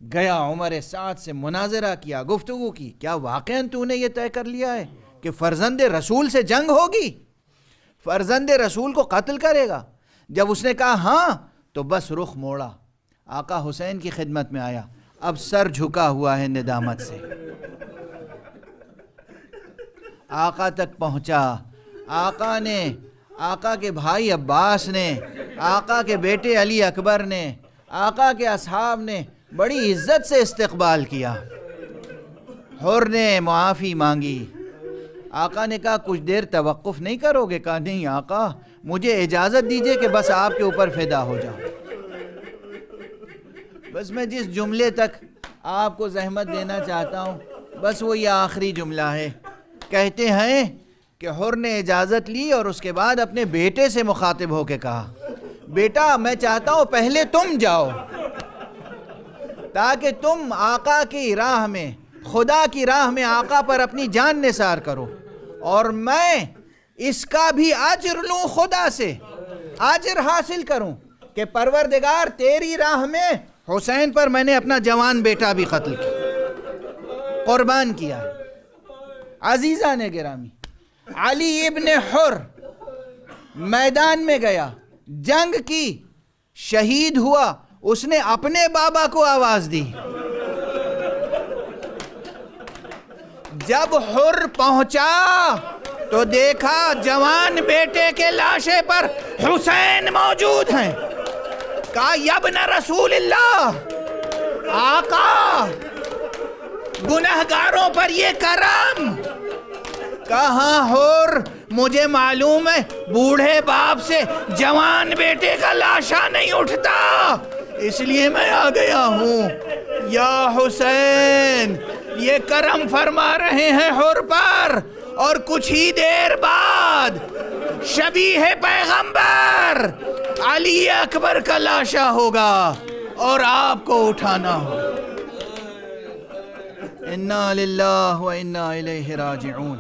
گیا عمر سعد سے مناظرہ کیا، گفتگو کی، کیا واقعاً تو نے یہ طے کر لیا ہے کہ فرزند رسول سے جنگ ہوگی، فرزند رسول کو قتل کرے گا؟ جب اس نے کہا ہاں تو بس رخ موڑا، آقا حسین کی خدمت میں آیا، اب سر جھکا ہوا ہے ندامت سے۔ آقا تک پہنچا، آقا نے، آقا کے بھائی عباس نے، آقا کے بیٹے علی اکبر نے، آقا کے اصحاب نے بڑی عزت سے استقبال کیا۔ حر نے معافی مانگی، آقا نے کہا کچھ دیر توقف نہیں کرو گے؟ کہا نہیں آقا، مجھے اجازت دیجئے کہ بس آپ کے اوپر فدا ہو جاؤں۔ بس میں جس جملے تک آپ کو زحمت دینا چاہتا ہوں بس وہ یہ آخری جملہ ہے۔ کہتے ہیں کہ حر نے اجازت لی اور اس کے بعد اپنے بیٹے سے مخاطب ہو کے کہا بیٹا میں چاہتا ہوں پہلے تم جاؤ تاکہ تم آقا کی راہ میں، خدا کی راہ میں آقا پر اپنی جان نثار کرو، اور میں اس کا بھی اجر لوں، خدا سے اجر حاصل کروں کہ پروردگار تیری راہ میں حسین پر میں نے اپنا جوان بیٹا بھی قتل کیا، قربان کیا۔ عزیزان گرامی، علی ابن حر میدان میں گیا، جنگ کی، شہید ہوا، اس نے اپنے بابا کو آواز دی۔ جب حر پہنچا تو دیکھا جوان بیٹے کے لاشے پر حسین موجود ہیں۔ کہا یابن رسول اللہ، آقا گنہگاروں پر یہ کرم۔ کہاں حر، مجھے معلوم ہے بوڑھے باپ سے جوان بیٹے کا لاشا نہیں اٹھتا، اس لیے میں آ گیا ہوں۔ یا حسین، یہ کرم فرما رہے ہیں حر پر، اور کچھ ہی دیر بعد شبیہ پیغمبر علی اکبر کا لاشا ہوگا اور آپ کو اٹھانا ہوگا۔ انا للہ و انا الیہ راجعون۔